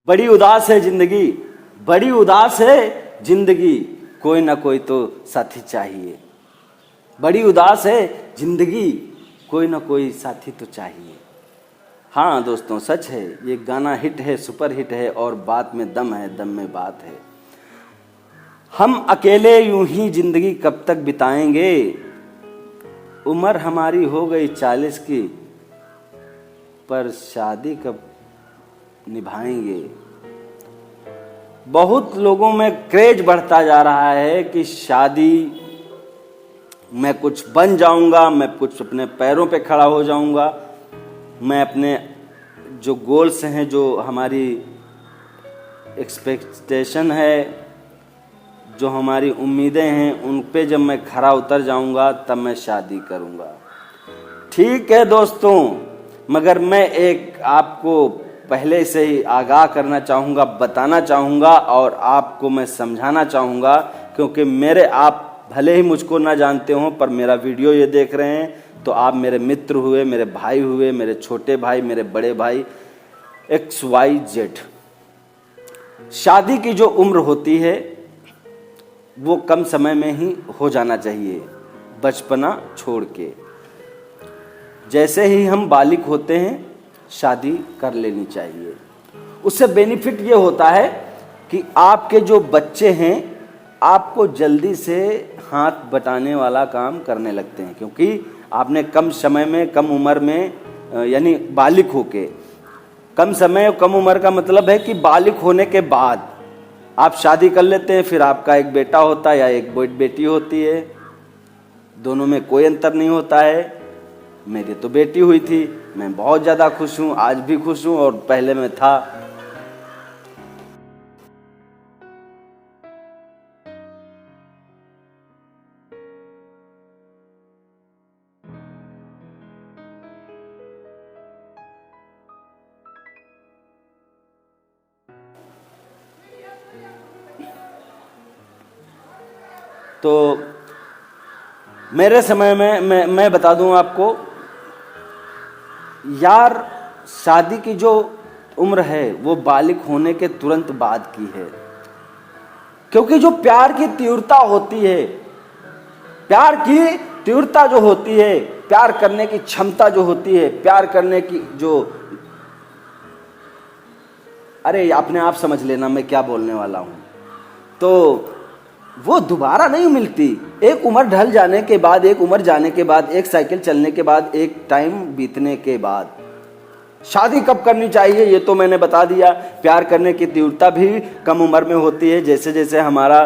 बड़ी उदास है जिंदगी, बड़ी उदास है जिंदगी, कोई ना कोई तो साथी चाहिए। बड़ी उदास है जिंदगी, कोई ना कोई साथी तो चाहिए। हाँ दोस्तों, सच है, ये गाना हिट है, सुपर हिट है, और बात में दम है, दम में बात है। हम अकेले यूं ही जिंदगी कब तक बिताएंगे, उम्र हमारी हो गई 40 की, पर शादी कब निभाएंगे। बहुत लोगों में क्रेज बढ़ता जा रहा है कि शादी, मैं कुछ बन जाऊंगा, मैं कुछ अपने पैरों पे खड़ा हो जाऊंगा, मैं अपने जो गोल्स हैं, जो हमारी एक्सपेक्टेशन है, जो हमारी उम्मीदें हैं, उन पे जब मैं खरा उतर जाऊंगा तब मैं शादी करूंगा। ठीक है दोस्तों, मगर मैं एक आपको पहले से ही आगाह करना चाहूँगा, बताना चाहूँगा, और आपको मैं समझाना चाहूँगा, क्योंकि मेरे आप भले ही मुझको ना जानते हों, पर मेरा वीडियो ये देख रहे हैं तो आप मेरे मित्र हुए, मेरे भाई हुए, मेरे छोटे भाई, मेरे बड़े भाई, XYZ। शादी की जो उम्र होती है वो कम समय में ही हो जाना चाहिए, बचपना छोड़ के। जैसे ही हम बालिग होते हैं शादी कर लेनी चाहिए। उससे बेनिफिट ये होता है कि आपके जो बच्चे हैं आपको जल्दी से हाथ बटाने वाला काम करने लगते हैं, क्योंकि आपने कम समय में, कम उम्र में, यानी बालिग होके, कम समय और कम उम्र का मतलब है कि बालिग होने के बाद आप शादी कर लेते हैं। फिर आपका एक बेटा होता है या एक बेटी होती है, दोनों में कोई अंतर नहीं होता है। मेरी तो बेटी हुई थी, मैं बहुत ज़्यादा खुश हूँ, आज भी खुश हूँ, और पहले में था। तो मेरे समय में मैं बता दूं आपको यार, शादी की जो उम्र है वो बालिग होने के तुरंत बाद की है, क्योंकि जो प्यार की तीव्रता होती है, प्यार की तीव्रता जो होती है, प्यार करने की क्षमता जो होती है, प्यार करने की जो, अरे अपने आप समझ लेना मैं क्या बोलने वाला हूं, तो वो दोबारा नहीं मिलती। एक उम्र ढल जाने के बाद, एक उम्र जाने के बाद, एक साइकिल चलने के बाद, एक टाइम बीतने के बाद शादी कब करनी चाहिए ये तो मैंने बता दिया। प्यार करने की तीव्रता भी कम उम्र में होती है, जैसे जैसे हमारा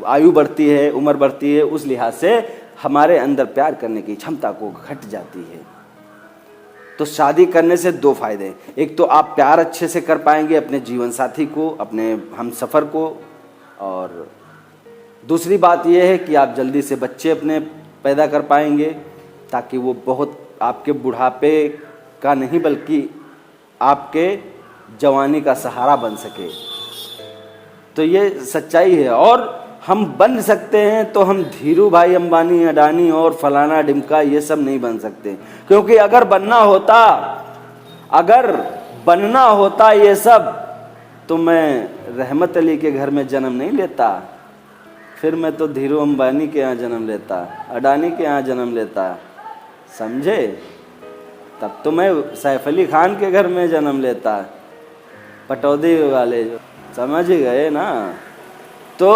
आयु बढ़ती है, उम्र बढ़ती है, उस लिहाज से हमारे अंदर प्यार करने की क्षमता को घट जाती है। तो शादी करने से दो फायदे, एक तो आप प्यार अच्छे से कर पाएंगे अपने जीवन साथी को, अपने हम सफ़र को, और दूसरी बात यह है कि आप जल्दी से बच्चे अपने पैदा कर पाएंगे, ताकि वो बहुत आपके बुढ़ापे का नहीं बल्कि आपके जवानी का सहारा बन सके। तो ये सच्चाई है, और हम बन सकते हैं तो हम धीरू भाई अंबानी, अडानी और फलाना डिमका ये सब नहीं बन सकते, क्योंकि अगर बनना होता ये सब तो मैं रहमत अली के घर में जन्म नहीं लेता, फिर मैं तो धीरू अंबानी के यहाँ जन्म लेता, अडानी के यहाँ जन्म लेता, समझे? तब तो मैं सैफ अली खान के घर में जन्म लेता, पटौदी वाले, जो समझ गए ना। तो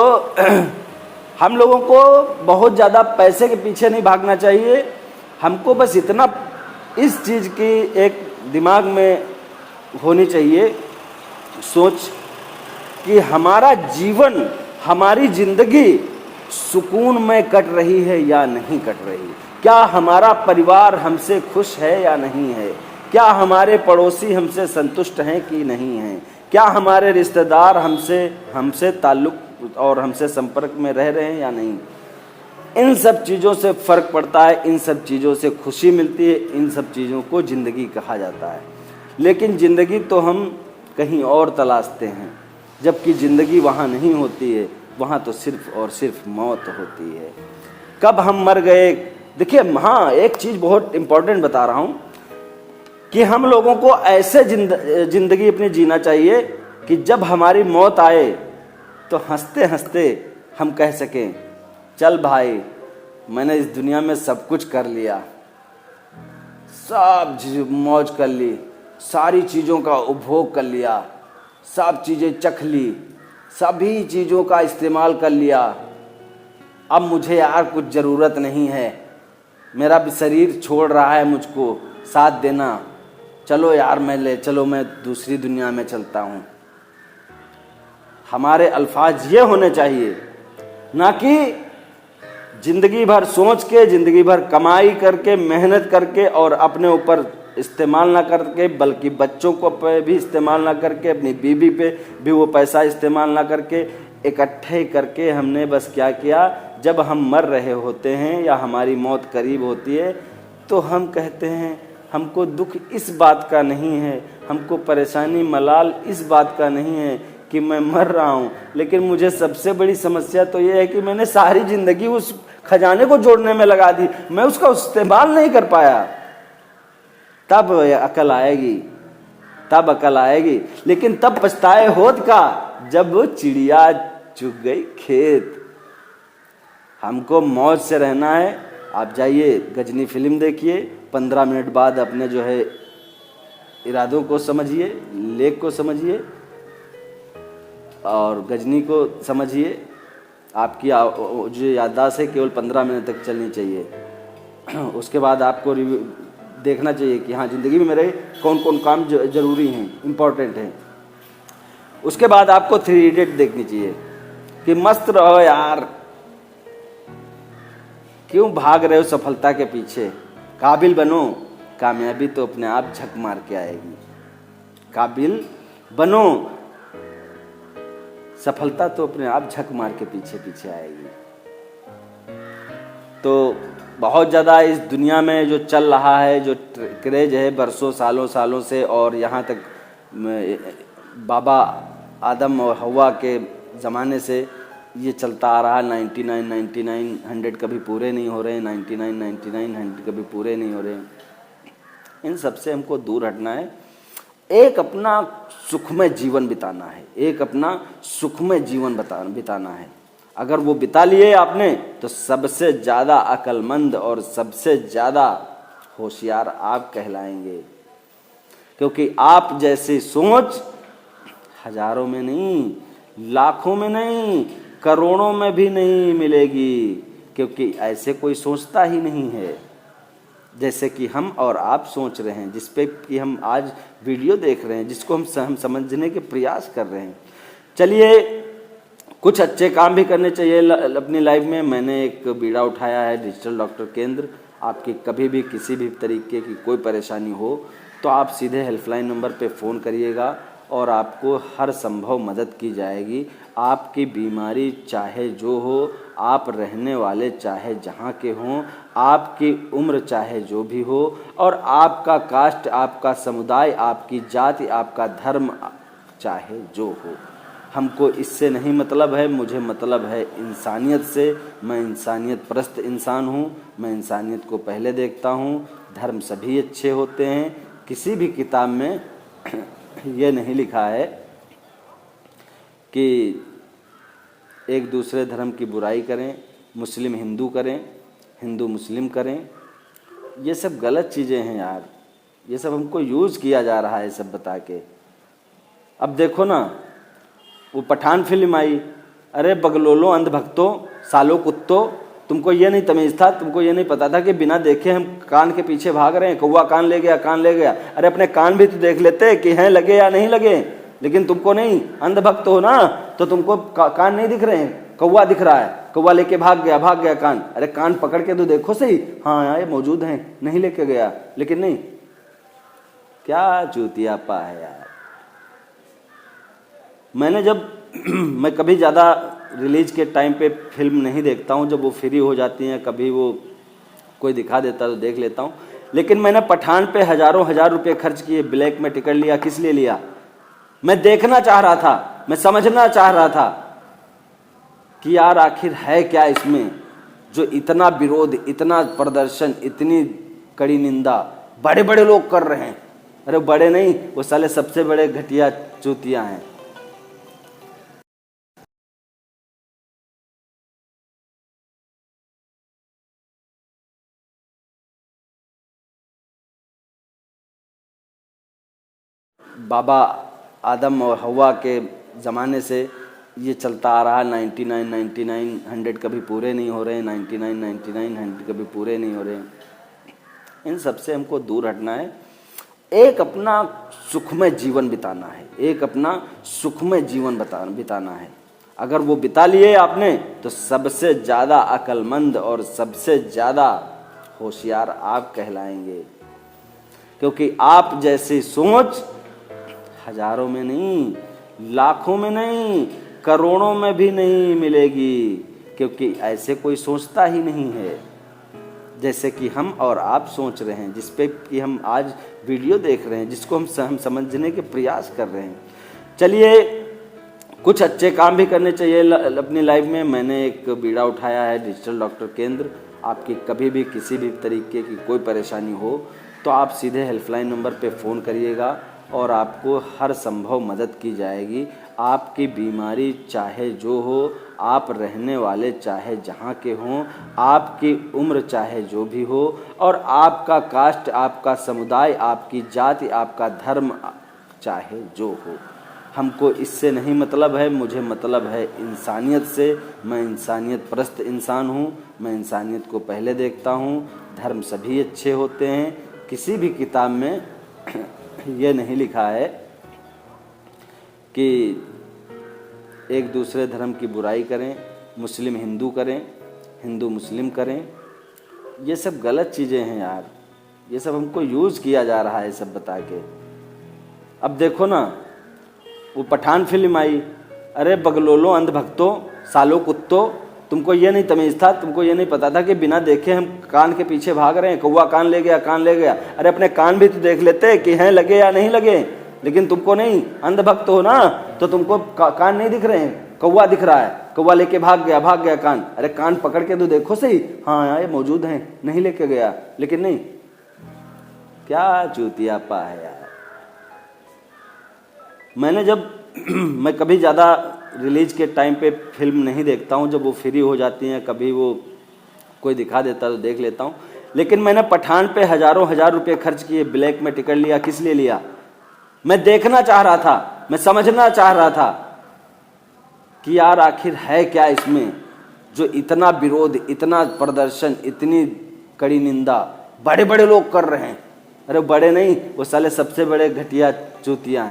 हम लोगों को बहुत ज़्यादा पैसे के पीछे नहीं भागना चाहिए, हमको बस इतना इस चीज़ की एक दिमाग में होनी चाहिए सोच कि हमारा जीवन, हमारी जिंदगी सुकून में कट रही है या नहीं कट रही, क्या हमारा परिवार हमसे खुश है या नहीं है, क्या हमारे पड़ोसी हमसे संतुष्ट हैं कि नहीं हैं, क्या हमारे रिश्तेदार हमसे ताल्लुक़ और हमसे संपर्क में रह रहे हैं या नहीं। इन सब चीज़ों से फ़र्क पड़ता है, इन सब चीज़ों से खुशी मिलती है, इन सब चीज़ों को ज़िंदगी कहा जाता है। लेकिन ज़िंदगी तो हम कहीं और तलाशते हैं, जबकि ज़िंदगी वहाँ नहीं होती है, वहाँ तो सिर्फ और सिर्फ मौत होती है। कब हम मर गए, देखिए हाँ, एक चीज़ बहुत इम्पोर्टेंट बता रहा हूँ, कि हम लोगों को ऐसे जिंदगी अपनी जीना चाहिए कि जब हमारी मौत आए तो हंसते हंसते हम कह सकें, चल भाई मैंने इस दुनिया में सब कुछ कर लिया, सब मौज कर ली, सारी चीज़ों का उपभोग कर लिया, सब चीज़ें चख ली, सभी चीज़ों का इस्तेमाल कर लिया, अब मुझे यार कुछ ज़रूरत नहीं है, मेरा भी शरीर छोड़ रहा है मुझको, साथ देना, चलो यार चलो मैं दूसरी दुनिया में चलता हूँ। हमारे अल्फाज ये होने चाहिए, ना कि जिंदगी भर सोच के, जिंदगी भर कमाई करके, मेहनत करके और अपने ऊपर इस्तेमाल ना करके, बल्कि बच्चों को पे भी इस्तेमाल ना करके, अपनी बीवी पे भी वो पैसा इस्तेमाल ना करके, इकट्ठे करके हमने बस क्या किया, जब हम मर रहे होते हैं या हमारी मौत करीब होती है तो हम कहते हैं हमको दुख इस बात का नहीं है, हमको परेशानी मलाल इस बात का नहीं है कि मैं मर रहा हूँ, लेकिन मुझे सबसे बड़ी समस्या तो ये है कि मैंने सारी जिंदगी उस खजाने को जोड़ने में लगा दी, मैं उसका इस्तेमाल नहीं कर पाया। तब अकल आएगी, तब अकल आएगी, लेकिन तब पछताए होत का जब चिड़िया चुग गई खेत। हमको मौज से रहना है। आप जाइए गजनी फिल्म देखिए, 15 मिनट बाद अपने जो है इरादों को समझिए, लेख को समझिए और गजनी को समझिए। आपकी जो याददाश्त है केवल 15 मिनट तक चलनी चाहिए। उसके बाद आपको देखना चाहिए कि हाँ ज़िंदगी में मेरे कौन कौन काम ज़रूरी हैं, इम्पोर्टेंट हैं। उसके बाद आपको 3 इडियट देखनी चाहिए कि मस्त रहो यार, क्यों भाग रहे हो सफलता के पीछे, काबिल बनो, कामयाबी तो अपने आप झक मार के आएगी। काबिल बनो, सफलता तो अपने आप झक मार के पीछे पीछे आएगी। तो बहुत ज़्यादा इस दुनिया में जो चल रहा है, जो क्रेज है बरसों सालों से, और यहाँ तक बाबा आदम और हवा के ज़माने से ये चलता आ रहा है। 99 100 कभी पूरे नहीं हो रहे, 99 100 कभी पूरे नहीं हो रहे। इन सब से हमको दूर हटना है, एक अपना सुखमय जीवन बिताना है, एक अपना सुखमय जीवन बिताना है। अगर वो बिता लिए आपने तो सबसे ज़्यादा अक्लमंद और सबसे ज़्यादा होशियार आप कहलाएंगे, क्योंकि आप जैसी सोच हजारों में नहीं, लाखों में नहीं, करोड़ों में भी नहीं मिलेगी, क्योंकि ऐसे कोई सोचता ही नहीं है जैसे कि हम और आप सोच रहे हैं, जिस पे कि हम आज वीडियो देख रहे हैं, जिसको हम समझने के प्रयास कर रहे हैं। चलिए कुछ अच्छे काम भी करने चाहिए अपनी लाइफ में। मैंने एक बीड़ा उठाया है, डिजिटल डॉक्टर केंद्र। आपकी कभी भी किसी भी तरीके की कोई परेशानी हो तो आप सीधे हेल्पलाइन नंबर पे फ़ोन करिएगा और आपको हर संभव मदद की जाएगी। आपकी बीमारी चाहे जो हो, आप रहने वाले चाहे जहाँ के हों, आपकी उम्र चाहे जो भी हो, और आपका कास्ट, आपका समुदाय, आपकी जाति, आपका धर्म चाहे जो हो, हमको इससे नहीं मतलब है। मुझे मतलब है इंसानियत से। मैं इंसानियत परस्त इंसान हूँ, मैं इंसानियत को पहले देखता हूँ। धर्म सभी अच्छे होते हैं। किसी भी किताब में ये नहीं लिखा है कि एक दूसरे धर्म की बुराई करें, मुस्लिम हिंदू करें, हिंदू मुस्लिम करें। ये सब गलत चीज़ें हैं यार, ये सब हमको यूज़ किया जा रहा है सब बता के। अब देखो ना, वो पठान फिल्म आई, अरे बगलोलो अंधभक्तों, सालो कुत्तों, तुमको ये नहीं तमीज़ था, तुमको ये नहीं पता था कि बिना देखे हम कान के पीछे भाग रहे हैं। कौवा कान ले गया, कान ले गया। अरे अपने कान भी तो देख लेते कि हैं लगे या नहीं लगे, लेकिन तुमको नहीं। अंधभक्त हो ना, तो तुमको कान नहीं दिख रहे हैं, कौवा दिख रहा है, कौवा लेके भाग गया कान। अरे कान पकड़ के तो देखो सही, हाँ यार ये मौजूद हैं, नहीं लेके गया, लेकिन नहीं। क्या चूतियापा है यार। मैंने जब मैं कभी ज़्यादा रिलीज के टाइम पे फिल्म नहीं देखता हूँ, जब वो फ्री हो जाती हैं, कभी वो कोई दिखा देता तो देख लेता हूँ। लेकिन मैंने पठान पे हज़ार रुपये खर्च किए, ब्लैक में टिकट लिया। किस लिए लिया? मैं देखना चाह रहा था, मैं समझना चाह रहा था कि यार आखिर है क्या इसमें, जो इतना विरोध, इतना प्रदर्शन, इतनी कड़ी निंदा बड़े बड़े लोग कर रहे हैं। अरे बड़े नहीं, वो साले सबसे बड़े घटिया चूतिया हैं। बाबा आदम और हवा के ज़माने से ये चलता आ रहा है। 99 100 कभी पूरे नहीं हो रहे, 99 100 कभी पूरे नहीं हो रहे। इन सब से हमको दूर हटना है, एक अपना सुखमय जीवन बिताना है, एक अपना सुखमय जीवन बिताना है। अगर वो बिता लिए आपने तो सबसे ज़्यादा अक्लमंद और सबसे ज़्यादा होशियार आप कहलाएंगे, क्योंकि आप जैसी सोच हजारों में नहीं, लाखों में नहीं, करोड़ों में भी नहीं मिलेगी, क्योंकि ऐसे कोई सोचता ही नहीं है जैसे कि हम और आप सोच रहे हैं, जिस पे कि हम आज वीडियो देख रहे हैं, जिसको हम समझने के प्रयास कर रहे हैं। चलिए, कुछ अच्छे काम भी करने चाहिए अपनी लाइफ में। मैंने एक बीड़ा उठाया है, डिजिटल डॉक्टर केंद्र। आपकी कभी भी किसी भी तरीके की कोई परेशानी हो तो आप सीधे हेल्पलाइन नंबर पे फ़ोन करिएगा और आपको हर संभव मदद की जाएगी। आपकी बीमारी चाहे जो हो, आप रहने वाले चाहे जहाँ के हों, आपकी उम्र चाहे जो भी हो, और आपका कास्ट, आपका समुदाय, आपकी जाति, आपका धर्म चाहे जो हो, हमको इससे नहीं मतलब है। मुझे मतलब है इंसानियत से। मैं इंसानियत परस्त इंसान हूँ, मैं इंसानियत को पहले देखता हूँ। धर्म सभी अच्छे होते हैं। किसी भी किताब में ये नहीं लिखा है कि एक दूसरे धर्म की बुराई करें, मुस्लिम हिंदू करें, हिंदू मुस्लिम करें। ये सब गलत चीज़ें हैं यार, ये सब हमको यूज़ किया जा रहा है सब बता के। अब देखो ना, वो पठान फिल्म आई, अरे बगलोलो अंधभक्तों, सालो कुत्तों, तुमको ये नहीं तमीज़ था, तुमको ये नहीं पता था कि बिना देखे हम कान के पीछे भाग रहे हैं। कौवा कान ले गया, कान ले गया। अरे अपने कान भी तो देख लेते कि हैं लगे या नहीं लगे, लेकिन तुमको नहीं, अंधभक्त हो ना, तो तुमको कान नहीं दिख रहे हैं, कौवा दिख रहा है, कौवा लेके भाग गया कान। अरे कान पकड़ के तो देखो सही, हाँ ये मौजूद हैं, नहीं लेके गया, लेकिन नहीं। क्या चूतियापा है यार। मैंने जब मैं कभी ज़्यादा रिलीज के टाइम पे फिल्म नहीं देखता हूँ, जब वो फ्री हो जाती हैं, कभी वो कोई दिखा देता तो देख लेता हूँ। लेकिन मैंने पठान पे हजारों हजार रुपए खर्च किए, ब्लैक में टिकट लिया। किस लिए लिया? मैं देखना चाह रहा था, मैं समझना चाह रहा था कि यार आखिर है क्या इसमें, जो इतना विरोध, इतना प्रदर्शन, इतनी कड़ी निंदा बड़े बड़े लोग कर रहे हैं। अरे बड़े नहीं, वो साले सबसे बड़े घटिया चूतिया हैं।